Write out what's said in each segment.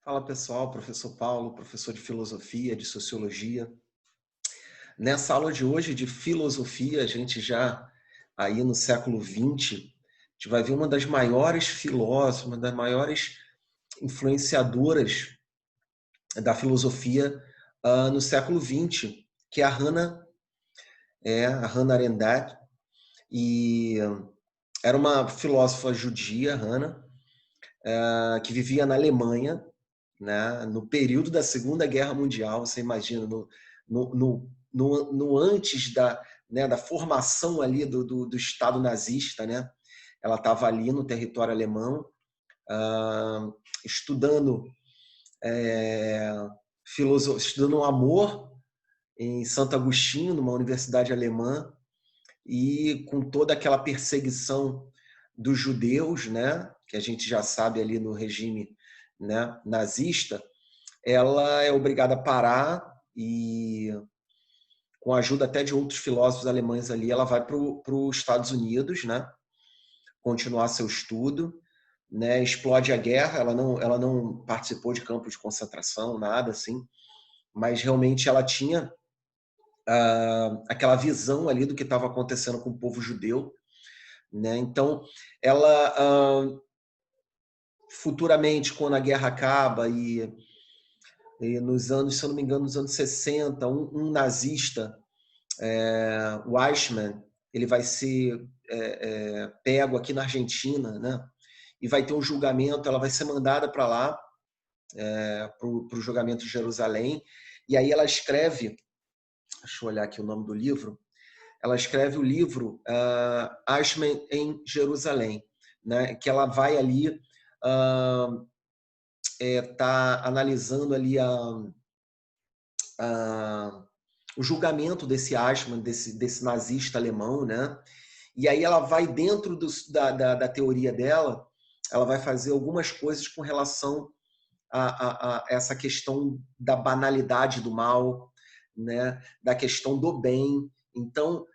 Fala pessoal, professor Paulo, professor de filosofia, de sociologia. Nessa aula de hoje de filosofia, a gente já aí no século XX, a gente vai ver uma das maiores filósofas, uma das maiores influenciadoras da filosofia no século XX, que é a Hannah Arendt, e era uma filósofa judia, Hannah, que vivia na Alemanha, né, no período da Segunda Guerra Mundial. Você imagina, no antes da formação ali do Estado nazista, né? Ela estava ali no território alemão, estudando estudando o amor em Santo Agostinho, numa universidade alemã, e com toda aquela perseguição dos judeus, né, que a gente já sabe ali no regime, né, nazista. Ela é obrigada a parar e, com a ajuda até de outros filósofos alemães ali, ela vai para os Estados Unidos, né, continuar seu estudo, né, explode a guerra. Ela não participou de campos de concentração, nada assim, mas realmente ela tinha aquela visão ali do que estava acontecendo com o povo judeu, né? Então, ela futuramente, quando a guerra acaba e nos anos, se eu não me engano, nos anos 60, um nazista, o Eichmann, ele vai ser pego aqui na Argentina, né? E vai ter um julgamento. Ela vai ser mandada para lá, para o julgamento de Jerusalém, e aí ela escreve, deixa eu olhar aqui o nome do livro, ela escreve o livro Eichmann em Jerusalém, né? Que ela vai ali tá analisando ali o julgamento desse Eichmann, desse nazista alemão, né? E aí ela vai, dentro da teoria dela, ela vai fazer algumas coisas com relação a essa questão da banalidade do mal, né? Da questão do bem. Então,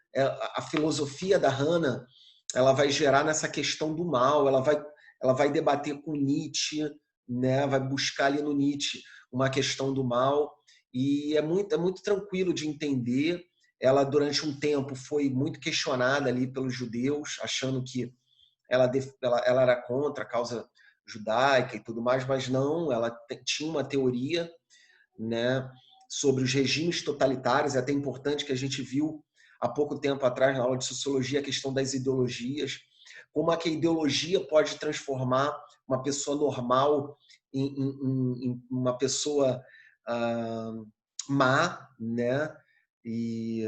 a filosofia da Hannah, ela vai gerar nessa questão do mal. Ela vai debater com Nietzsche, né? Vai buscar ali no Nietzsche uma questão do mal, e é muito tranquilo de entender. Ela, durante um tempo, foi muito questionada ali pelos judeus, achando que ela era contra a causa judaica e tudo mais, mas não, ela tinha uma teoria, né, sobre os regimes totalitários. É até importante, que a gente viu há pouco tempo atrás, na aula de sociologia, a questão das ideologias, como é que a ideologia pode transformar uma pessoa normal em uma pessoa má, né? E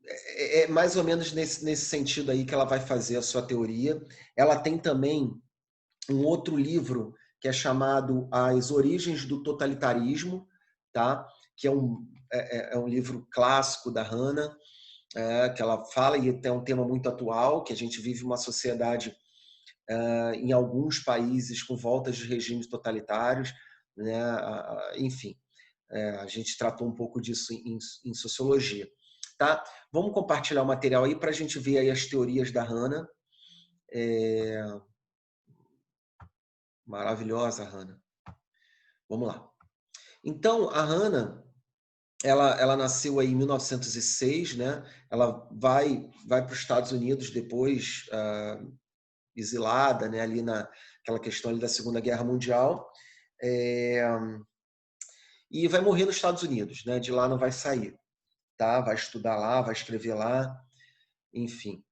é mais ou menos nesse sentido aí que ela vai fazer a sua teoria. Ela tem também um outro livro que é chamado As Origens do Totalitarismo, tá? Que é um livro clássico da Hannah, que ela fala, e tem um tema muito atual, que a gente vive uma sociedade em alguns países com voltas de regimes totalitários, né? Enfim, a gente tratou um pouco disso em sociologia. Tá? Vamos compartilhar o material aí para a gente ver aí as teorias da Hannah. Maravilhosa, Hannah. Vamos lá. Então, a Hannah, ela nasceu aí em 1906, né? Ela vai para os Estados Unidos depois, exilada, né? Ali naquela questão ali da Segunda Guerra Mundial, e vai morrer nos Estados Unidos, né? De lá não vai sair, tá? Vai estudar lá, vai escrever lá, enfim.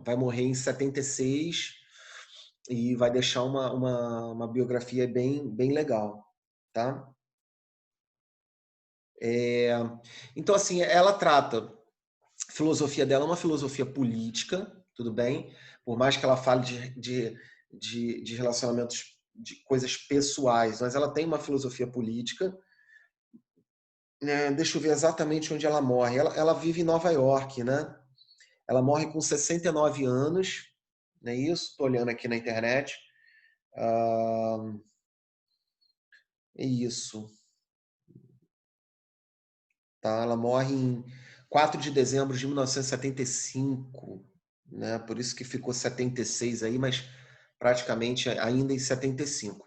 Vai morrer em 76 e vai deixar uma biografia bem legal, tá? Então, assim, ela trata, a filosofia dela é uma filosofia política, tudo bem? Por mais que ela fale de relacionamentos, de coisas pessoais, mas ela tem uma filosofia política. Deixa eu ver exatamente onde ela morre. Ela vive em Nova York, né? Ela morre com 69 anos, não é isso? Estou olhando aqui na internet. É isso. Tá? Ela morre em 4 de dezembro de 1975, né? Por isso que ficou 76 aí, mas praticamente ainda em 75.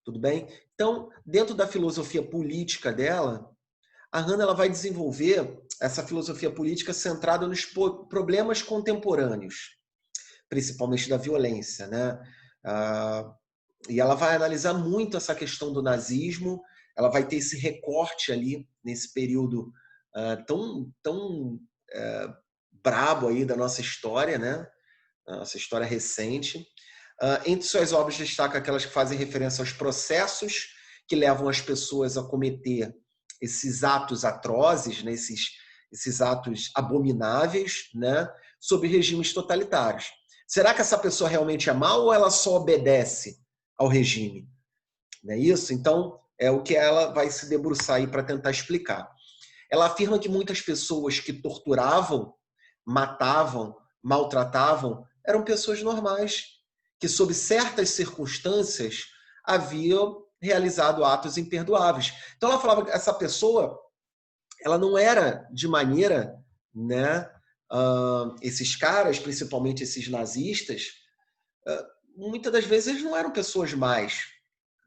Tudo bem? Então, dentro da filosofia política dela, a Hannah ela vai desenvolver essa filosofia política centrada nos problemas contemporâneos, principalmente da violência, né? E ela vai analisar muito essa questão do nazismo, ela vai ter esse recorte ali, nesse período tão brabo aí da nossa história, né? A nossa história recente. Entre suas obras destaca aquelas que fazem referência aos processos que levam as pessoas a cometer esses atos atrozes, né? esses atos abomináveis, né? Sob regimes totalitários. Será que essa pessoa realmente é má ou ela só obedece ao regime? Não é isso? Então, é o que ela vai se debruçar aí para tentar explicar. Ela afirma que muitas pessoas que torturavam, matavam, maltratavam, eram pessoas normais, que sob certas circunstâncias haviam realizado atos imperdoáveis. Então ela falava que essa pessoa, ela não era de maneira, né, esses caras, principalmente esses nazistas, muitas das vezes eles não eram pessoas más,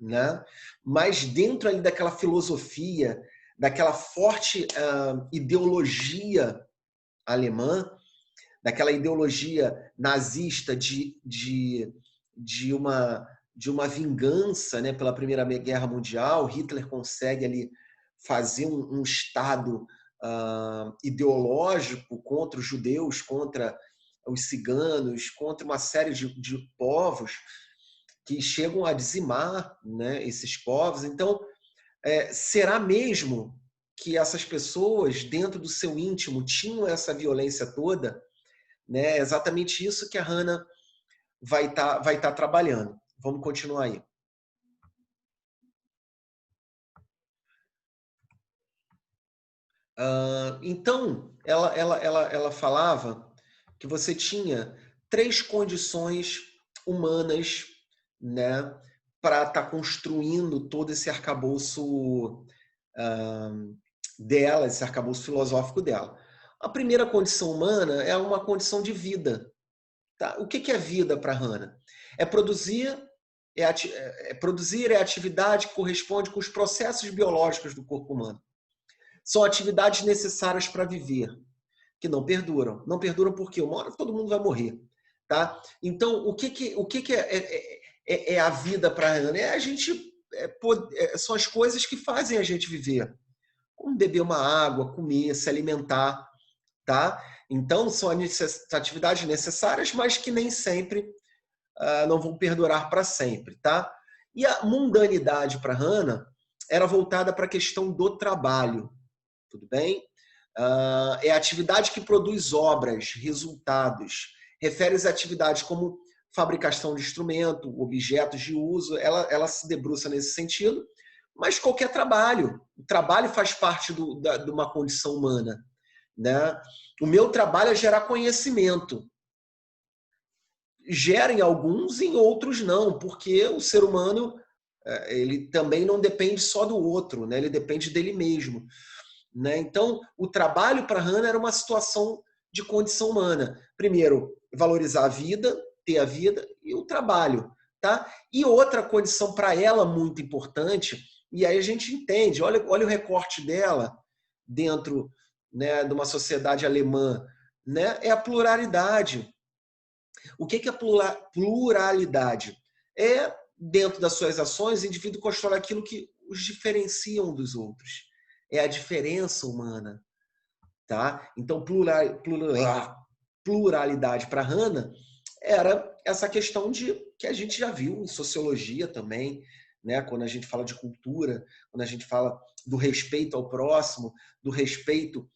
né? Mas dentro ali daquela filosofia, daquela forte ideologia alemã, daquela ideologia nazista de uma vingança, né, pela Primeira Guerra Mundial, Hitler consegue ali fazer um Estado ideológico contra os judeus, contra os ciganos, contra uma série de povos que chegam a dizimar, né, esses povos. Então, será mesmo que essas pessoas, dentro do seu íntimo, tinham essa violência toda? Né? É exatamente isso que a Hannah vai tá trabalhando. Vamos continuar aí. Então, ela falava que você tinha 3 condições humanas, né, para estar construindo todo esse arcabouço dela, esse arcabouço filosófico dela. A primeira condição humana é uma condição de vida. Tá? O que é vida para Hannah? É produzir, produzir é a atividade que corresponde com os processos biológicos do corpo humano. São atividades necessárias para viver, que não perduram. Não perduram porque uma hora todo mundo vai morrer. Tá? Então, o que é a vida para a Hannah? São as coisas que fazem a gente viver. Como beber uma água, comer, se alimentar. Tá? Então, são atividades necessárias, mas que nem sempre não vão perdurar para sempre. Tá? E a mundanidade para Hannah era voltada para a questão do trabalho. Tudo bem? É a atividade que produz obras, resultados. Refere-se a atividades como fabricação de instrumento, objetos de uso. Ela se debruça nesse sentido, mas qualquer trabalho. O trabalho faz parte de uma condição humana. Né? O meu trabalho é gerar conhecimento. Gera em alguns, em outros não, porque o ser humano ele também não depende só do outro, né? Ele depende dele mesmo. Né? Então, o trabalho para Hannah era uma situação de condição humana. Primeiro, valorizar a vida, ter a vida e o trabalho. Tá? E outra condição para ela muito importante, e aí a gente entende, olha o recorte dela dentro, né, de uma sociedade alemã, né, é a pluralidade. O que é pluralidade? É, dentro das suas ações, o indivíduo constrói aquilo que os diferenciam dos outros. É a diferença humana. Tá? Então, pluralidade para Hannah era essa questão que a gente já viu em sociologia também, né? Quando a gente fala de cultura, quando a gente fala do respeito ao próximo, do respeito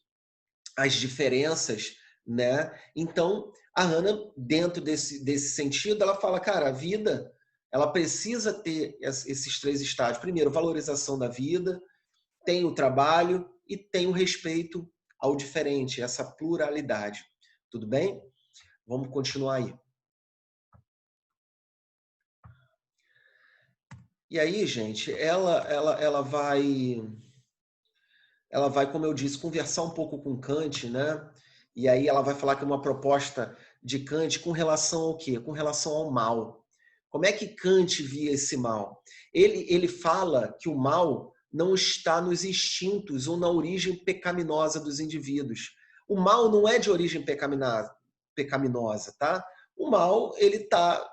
às diferenças, né? Então, a Hannah, dentro desse sentido, ela fala, cara, a vida ela precisa ter esses 3 estágios. Primeiro, valorização da vida, tem o trabalho e tem o respeito ao diferente, essa pluralidade. Tudo bem? Vamos continuar aí. E aí, gente, ela vai, como eu disse, conversar um pouco com Kant, né? E aí ela vai falar que é uma proposta de Kant com relação ao quê? Com relação ao mal. Como é que Kant via esse mal? Ele fala que o mal não está nos instintos ou na origem pecaminosa dos indivíduos. O mal não é de origem pecaminosa, tá? O mal, ele está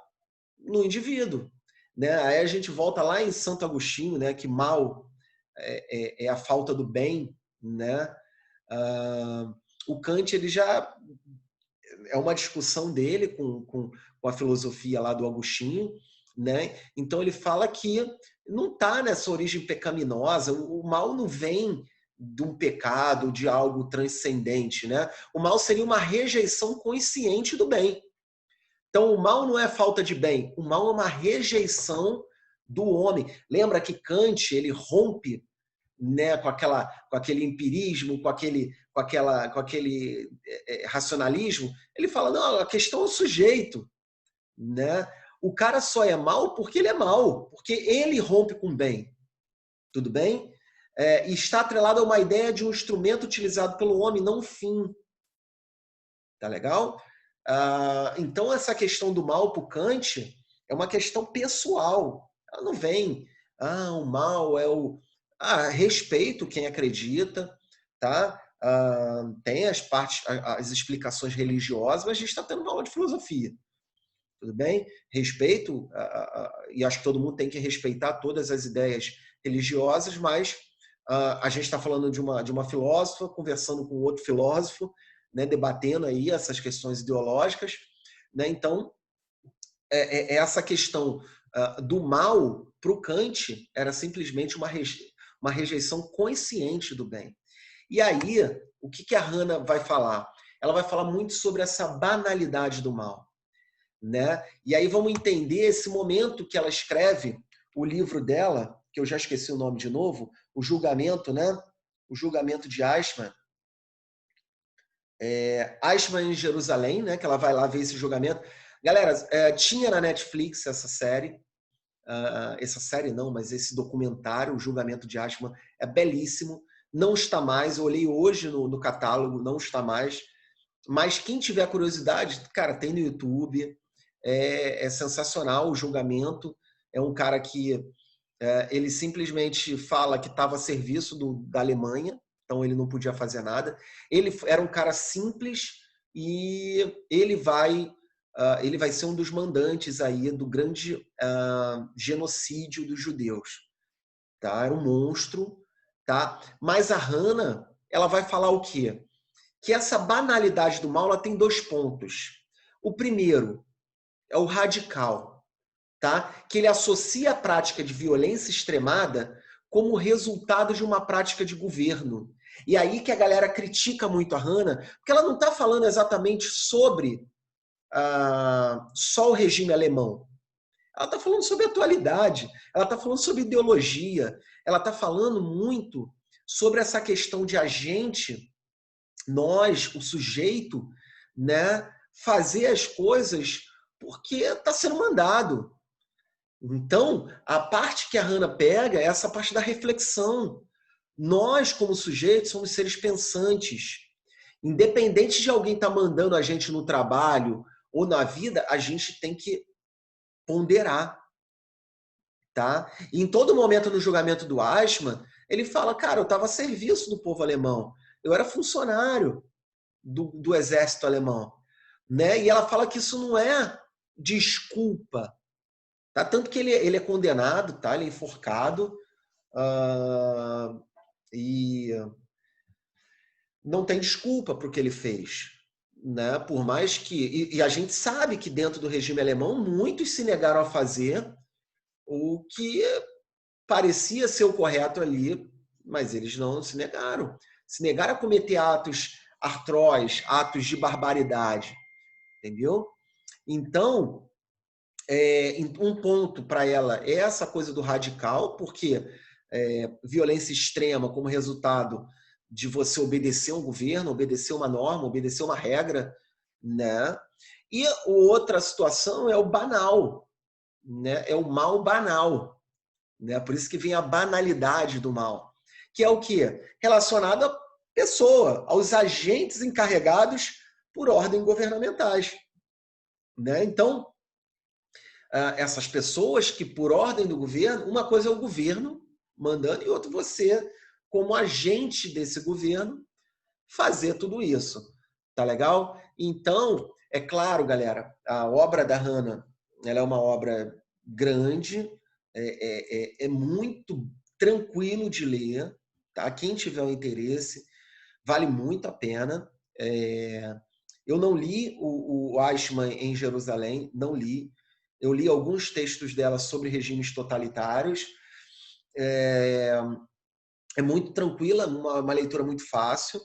no indivíduo, né? Aí a gente volta lá em Santo Agostinho, né? Que mal é a falta do bem, né? O Kant, ele já é uma discussão dele com a filosofia lá do Agostinho, né? Então ele fala que não está nessa origem pecaminosa, o mal não vem de um pecado, de algo transcendente, né? O mal seria uma rejeição consciente do bem. Então o mal não é falta de bem, o mal é uma rejeição do homem. Lembra que Kant, ele rompe, né, com aquele empirismo, com aquele racionalismo. Ele fala, não, a questão é o sujeito, né? O cara só é mal porque ele é mal, porque ele rompe com o bem, tudo bem? E está atrelado a uma ideia de um instrumento utilizado pelo homem, não um fim. Tá legal? Então essa questão do mal para o Kant é uma questão pessoal. Ela não vem, o mal é o... respeito quem acredita, tá? Tem as explicações religiosas, mas a gente está tendo uma aula de filosofia. Tudo bem? Respeito, e acho que todo mundo tem que respeitar todas as ideias religiosas, mas a gente está falando de uma filósofa conversando com outro filósofo, né, debatendo aí essas questões ideológicas, né? Então, essa questão do mal para o Kant era simplesmente uma rejeição consciente do bem. E aí, o que a Hannah vai falar? Ela vai falar muito sobre essa banalidade do mal, né? E aí vamos entender esse momento que ela escreve o livro dela, que eu já esqueci o nome de novo, o julgamento, né? O julgamento de Eichmann. Eichmann em Jerusalém, né? Que ela vai lá ver esse julgamento. Galera, tinha na Netflix essa série. Essa série não, mas esse documentário, o julgamento de Eichmann, é belíssimo. Não está mais, eu olhei hoje no catálogo, não está mais. Mas quem tiver curiosidade, cara, tem no YouTube. É sensacional o julgamento. É um cara que ele simplesmente fala que estava a serviço da Alemanha, então ele não podia fazer nada. Ele era um cara simples e ele vai ser um dos mandantes aí do grande genocídio dos judeus. Tá? Era um monstro. Tá? Mas a Hannah, ela vai falar o quê? Que essa banalidade do mal ela tem 2 pontos. O primeiro é o radical, tá? Que ele associa a prática de violência extremada como resultado de uma prática de governo. E aí que a galera critica muito a Hannah, porque ela não está falando exatamente sobre só o regime alemão. Ela está falando sobre atualidade, ela está falando sobre ideologia, ela está falando muito sobre essa questão de a gente, nós, o sujeito, né, fazer as coisas porque está sendo mandado. Então, a parte que a Hannah pega é essa parte da reflexão. Nós, como sujeitos, somos seres pensantes. Independente de alguém estar mandando a gente no trabalho ou na vida, a gente tem que ponderar. Tá? E em todo momento no julgamento do Eichmann, ele fala, cara, eu estava a serviço do povo alemão. Eu era funcionário do exército alemão. Né? E ela fala que isso não é desculpa. Tá? Tanto que ele é condenado, tá? Ele é enforcado. E não tem desculpa para o que ele fez. Né? Por mais que... E a gente sabe que dentro do regime alemão, muitos se negaram a fazer o que parecia ser o correto ali, mas eles não se negaram. Se negaram a cometer atos atroz, atos de barbaridade. Entendeu? Então, um ponto para ela é essa coisa do radical, porque violência extrema como resultado de você obedecer um governo, obedecer uma norma, obedecer uma regra, né? E outra situação é o banal, né? É o mal banal, né? Por isso que vem a banalidade do mal, que é o quê? Relacionado à pessoa, aos agentes encarregados por ordem governamentais, né? Então, essas pessoas que, por ordem do governo, uma coisa é o governo mandando e outra você, como agente desse governo, fazer tudo isso. Tá legal? Então, é claro, galera, a obra da Hannah, ela é uma obra grande, é muito tranquilo de ler, tá? Quem tiver o interesse, vale muito a pena. Eu não li o Eichmann em Jerusalém, não li. Eu li alguns textos dela sobre regimes totalitários. É muito tranquila, uma leitura muito fácil.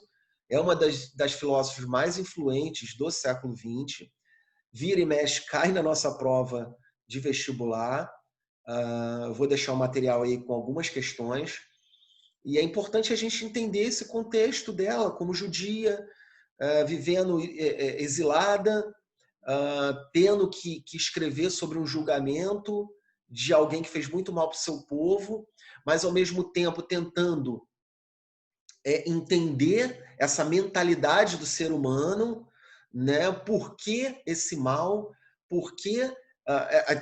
É uma das filósofos mais influentes do século XX. Vira e mexe, cai na nossa prova de vestibular. Eu vou deixar o material aí com algumas questões. E é importante a gente entender esse contexto dela como judia, vivendo exilada, tendo que escrever sobre um julgamento de alguém que fez muito mal para o seu povo, mas ao mesmo tempo tentando entender essa mentalidade do ser humano, né? Por que esse mal? Por que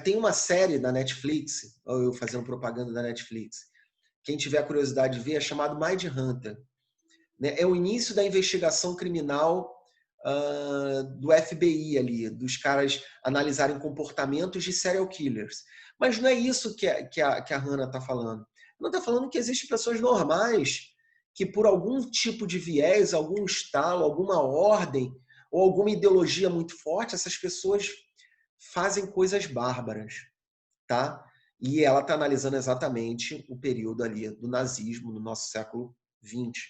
tem uma série da Netflix, eu fazendo propaganda da Netflix. Quem tiver curiosidade de ver, é chamado Mindhunter. Né? É o início da investigação criminal do FBI ali, dos caras analisarem comportamentos de serial killers. Mas não é isso que a Hannah está falando. Não está falando que existem pessoas normais que, por algum tipo de viés, algum estalo, alguma ordem ou alguma ideologia muito forte, essas pessoas fazem coisas bárbaras, tá? E ela está analisando exatamente o período ali do nazismo no nosso século XX.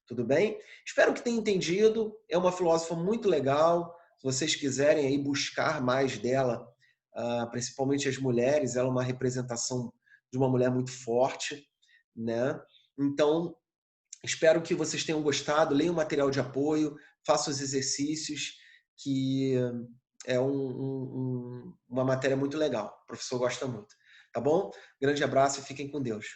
Tudo bem? Espero que tenha entendido. É uma filósofa muito legal. Se vocês quiserem aí buscar mais dela, principalmente as mulheres, ela é uma representação de uma mulher muito forte, né? Então, espero que vocês tenham gostado. Leiam o material de apoio, façam os exercícios, que é uma matéria muito legal. O professor gosta muito. Tá bom? Grande abraço e fiquem com Deus.